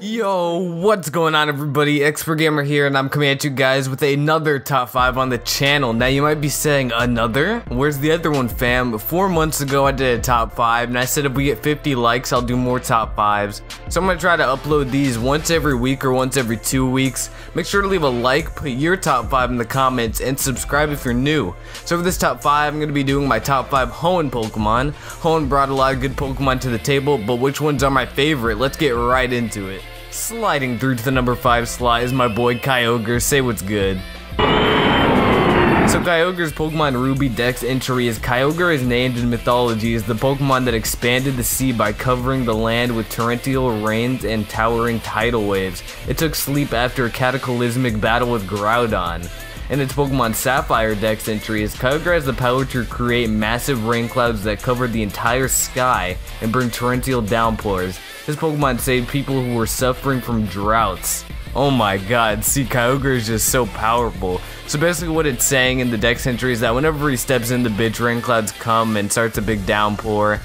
Yo, what's going on everybody? XpertGamer here, and I'm coming at you guys with another top 5 on the channel. Now you might be saying, another? Where's the other one, fam? 4 months ago I did a top 5, and I said if we get 50 likes I'll do more top 5s. So I'm gonna try to upload these once every week or once every 2 weeks. Make sure to leave a like, put your top 5 in the comments, and subscribe if you're new. So for this top 5, I'm gonna be doing my top 5 Hoenn Pokemon. Hoenn brought a lot of good Pokemon to the table, but which ones are my favorite? Let's get right into it. Sliding through to the number 5 slot is my boy Kyogre. Say what's good. So Kyogre's Pokemon Ruby Dex entry is Kyogre is named in mythology as the Pokemon that expanded the sea by covering the land with torrential rains and towering tidal waves. It took sleep after a cataclysmic battle with Groudon. In its Pokemon Sapphire Dex entry is Kyogre has the power to create massive rain clouds that cover the entire sky and bring torrential downpours. This Pokemon saved people who were suffering from droughts. Oh my god, see, Kyogre is just so powerful. So basically what it's saying in the Dex entry is that whenever he steps in the bitch, rain clouds come and starts a big downpour.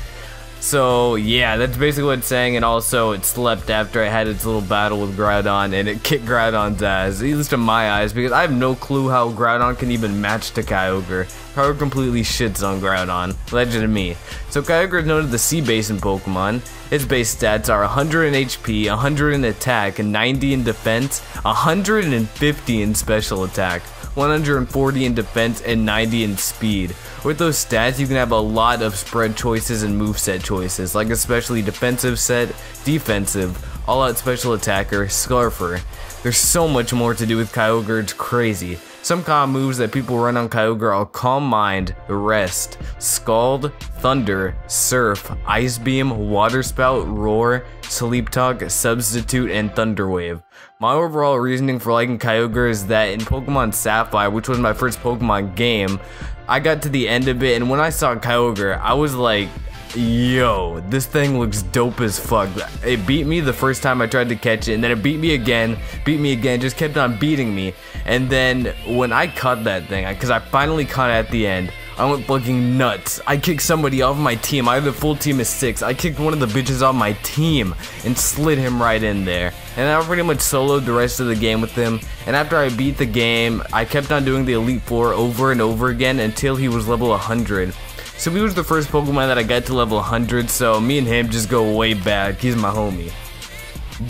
So yeah, that's basically what it's saying, and also it slept after it had its little battle with Groudon and it kicked Groudon's ass, at least in my eyes, because I have no clue how Groudon can even match to Kyogre. Kyogre completely shits on Groudon, legend of me. So Kyogre is known as the Sea Basin Pokemon. Its base stats are 100 in HP, 100 in attack, 90 in defense, 150 in special attack, 140 in defense, and 90 in speed. With those stats, you can have a lot of spread choices and moveset choices, like especially defensive set, defensive, all-out special attacker, Scarfer. There's so much more to do with Kyogre, it's crazy. Some common moves that people run on Kyogre are Calm Mind, Rest, Scald, Thunder, Surf, Ice Beam, Water Spout, Roar, Sleep Talk, Substitute, and Thunder Wave. My overall reasoning for liking Kyogre is that in Pokemon Sapphire, which was my first Pokemon game, I got to the end of it, and when I saw Kyogre, I was like, yo, this thing looks dope as fuck. It beat me the first time I tried to catch it, and then it beat me again, just kept on beating me. And then when I caught that thing, because I finally caught it at the end, I went fucking nuts. I kicked somebody off my team. I had a full team of 6. I kicked one of the bitches off my team and slid him right in there. And I pretty much soloed the rest of the game with him. And after I beat the game, I kept on doing the Elite Four over and over again until he was level 100. So he was the first Pokemon that I got to level 100, so me and him just go way back. He's my homie.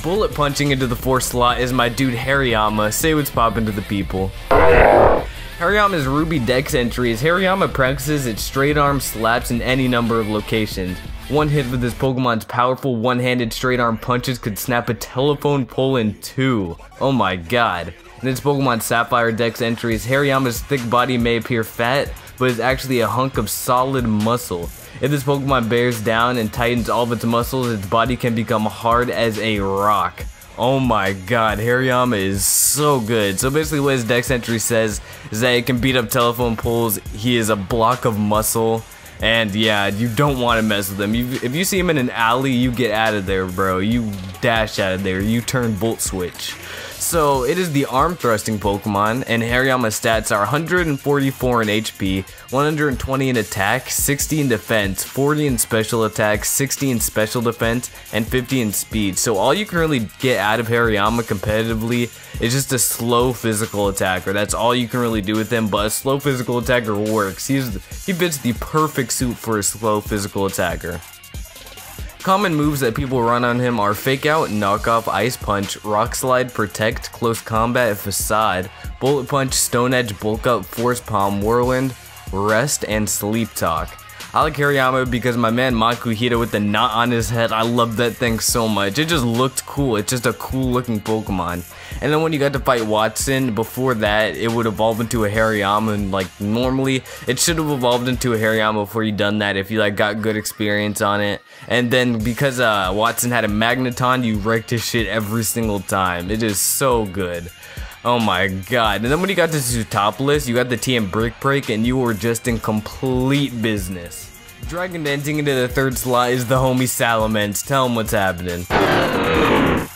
Bullet punching into the 4th slot is my dude Hariyama. Say what's poppin' to the people. Hariyama's Ruby Dex entry is Hariyama practices its straight arm slaps in any number of locations. One hit with this Pokemon's powerful one-handed straight arm punches could snap a telephone pole in 2. Oh my god. In its Pokemon Sapphire Dex entry is Hariyama's thick body may appear fat, but is actually a hunk of solid muscle. If this Pokemon bears down and tightens all of its muscles, its body can become hard as a rock. Oh my god, Hariyama is so good. So basically what his Dex entry says is that it can beat up telephone poles, he is a block of muscle, and yeah, you don't want to mess with him. If you see him in an alley, you get out of there, bro. You dash out of there, you turn Volt Switch. So it is the arm thrusting Pokemon, and Hariyama's stats are 144 in HP, 120 in attack, 60 in defense, 40 in special attack, 60 in special defense, and 50 in speed. So all you can really get out of Hariyama competitively is just a slow physical attacker. That's all you can really do with him, but a slow physical attacker works. He fits the perfect suit for a slow physical attacker. Common moves that people run on him are Fake Out, Knock Off, Ice Punch, Rock Slide, Protect, Close Combat, Facade, Bullet Punch, Stone Edge, Bulk Up, Force Palm, Whirlwind, Rest, and Sleep Talk. I like Hariyama because my man Makuhita with the knot on his head, I love that thing so much. It just looked cool. It's just a cool looking Pokemon. And then when you got to fight Watson, before that, it would evolve into a Hariyama, and like normally, it should have evolved into a Hariyama before you done that if you like got good experience on it. And then because Watson had a Magneton, you wrecked his shit every single time. It is so good. Oh my god. And then when you got to Zootopolis, you got the TM Brick Break, and you were just in complete business. Dragon dancing into the 3rd slot is the homie Salamence. Tell him what's happening.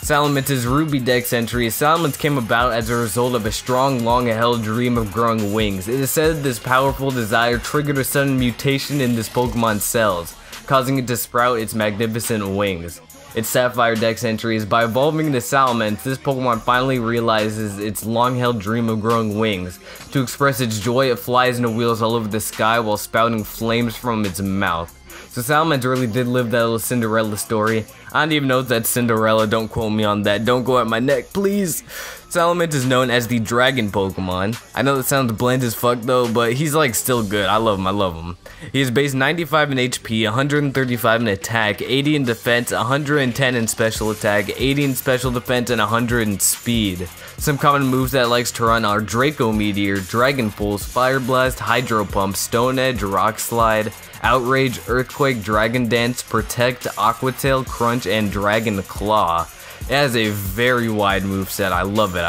Salamence's Ruby Dex entry. Salamence came about as a result of a strong, long-held dream of growing wings. It is said this powerful desire triggered a sudden mutation in this Pokemon's cells, causing it to sprout its magnificent wings. its Sapphire Dex entry is by evolving into Salamence, this Pokemon finally realizes its long-held dream of growing wings. To express its joy, it flies into wheels all over the sky while spouting flames from its mouth. So Salamence really did live that little Cinderella story. I don't even know if that's Cinderella, don't quote me on that, don't go at my neck, please. Salamence is known as the Dragon Pokemon. I know that sounds bland as fuck though, but he's like still good. I love him. He is base 95 in HP, 135 in attack, 80 in defense, 110 in special attack, 80 in special defense, and 100 in speed. Some common moves that it likes to run are Draco Meteor, Dragon Pulse, Fire Blast, Hydro Pump, Stone Edge, Rock Slide, Outrage, Earthquake, Dragon Dance, Protect, Aqua Tail, Crunch, and Dragon Claw. It has a very wide moveset. I love it.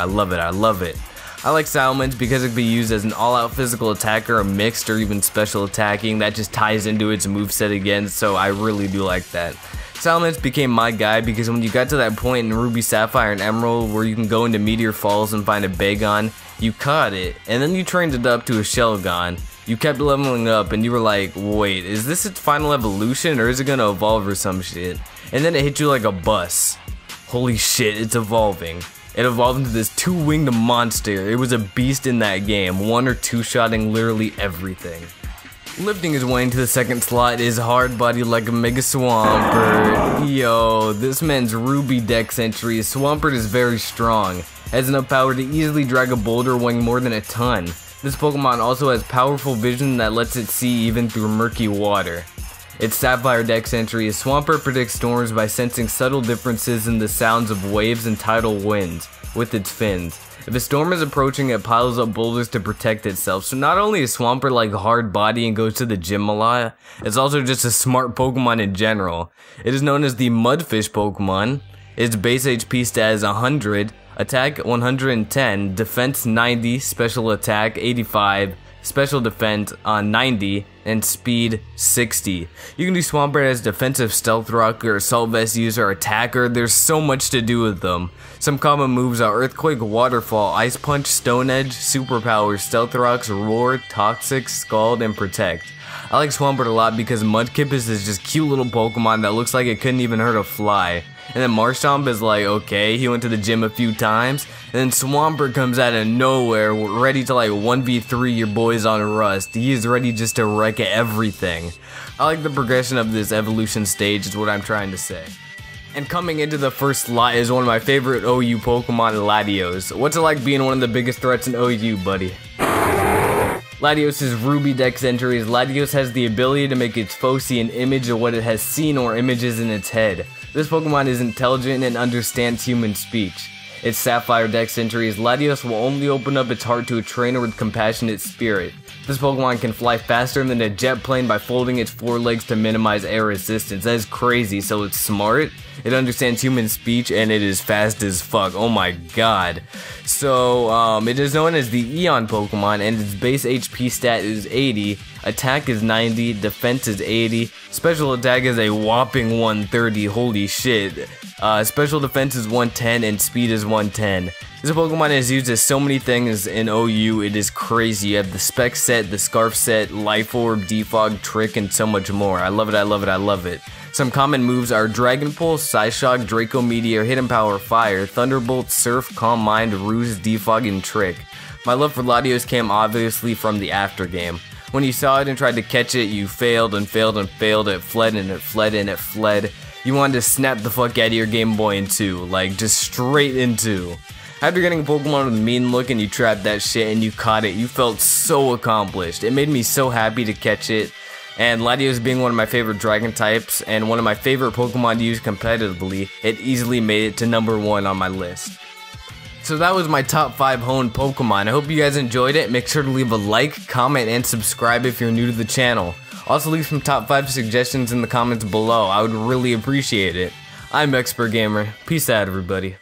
I like Salamence because it can be used as an all-out physical attacker, a mixed, or even special attacking. That just ties into its moveset again, so I really do like that. Salamence became my guy because when you got to that point in Ruby, Sapphire, and Emerald where you can go into Meteor Falls and find a Bagon, you caught it, and then you trained it up to a Shelgon. You kept leveling up and you were like, wait, is this its final evolution or is it gonna evolve or some shit? And then it hit you like a bus. Holy shit, it's evolving. It evolved into this two-winged monster. It was a beast in that game, one or two-shotting literally everything. Lifting his way into the second slot is hard body like a Mega Swampert. Yo, this man's Ruby Dex entry. Swampert is very strong. Has enough power to easily drag a boulder weighing more than a ton. This Pokemon also has powerful vision that lets it see even through murky water. Its Sapphire Dex entry is Swampert predicts storms by sensing subtle differences in the sounds of waves and tidal winds with its fins. If a storm is approaching, it piles up boulders to protect itself. So not only is Swampert like a hard body and goes to the gym a lot, it's also just a smart Pokemon in general. It is known as the Mudfish Pokemon. Its base HP stat is 100, attack 110, defense 90, special attack 85, special defense on 90, and speed 60. You can do Swampert as defensive Stealth Rock or Assault Vest user, attacker. There's so much to do with them. Some common moves are Earthquake, Waterfall, Ice Punch, Stone Edge, Superpower, Stealth Rocks, Roar, Toxic, Scald, and Protect. I like Swampert a lot because Mudkip is just cute little Pokemon that looks like it couldn't even hurt a fly. And then Marshtomp is like, okay, he went to the gym a few times. And then Swampert comes out of nowhere, ready to like 1v3 your boys on Rust. He is ready just to wreck everything. I like the progression of this evolution stage is what I'm trying to say. And coming into the first slot is one of my favorite OU Pokemon, Latios. What's it like being one of the biggest threats in OU, buddy? Latios' Ruby Dex entry is Latios has the ability to make its foe see an image of what it has seen or images in its head. This Pokemon is intelligent and understands human speech. Its Sapphire Dex entry is Latios will only open up its heart to a trainer with compassionate spirit. This Pokemon can fly faster than a jet plane by folding its forelegs to minimize air resistance. That is crazy, so it's smart, it understands human speech, and it is fast as fuck. Oh my god. So, it is known as the Eon Pokemon, and its base HP stat is 80, attack is 90, defense is 80, special attack is a whopping 130, holy shit. Special defense is 110, and speed is 110. This Pokemon is used as so many things in OU, it is crazy. You have the Spec set, the Scarf set, Life Orb, Defog, Trick, and so much more. I love it. Some common moves are Dragon Pulse, Psyshock, Draco Meteor, Hidden Power, Fire, Thunderbolt, Surf, Calm Mind, Ruse, Defog, and Trick. My love for Latios came obviously from the after game. When you saw it and tried to catch it, you failed and failed and failed, it fled and it fled and it fled. You wanted to snap the fuck out of your Game Boy in two, like just straight into. After getting a Pokemon with a mean look and you trapped that shit and you caught it, you felt so accomplished. It made me so happy to catch it. And Latios being one of my favorite dragon types and one of my favorite Pokemon to use competitively, it easily made it to #1 on my list. So that was my top 5 Hoenn Pokemon. I hope you guys enjoyed it. Make sure to leave a like, comment, and subscribe if you're new to the channel. Also leave some top 5 suggestions in the comments below. I would really appreciate it. I'm XpertGamer. Peace out, everybody.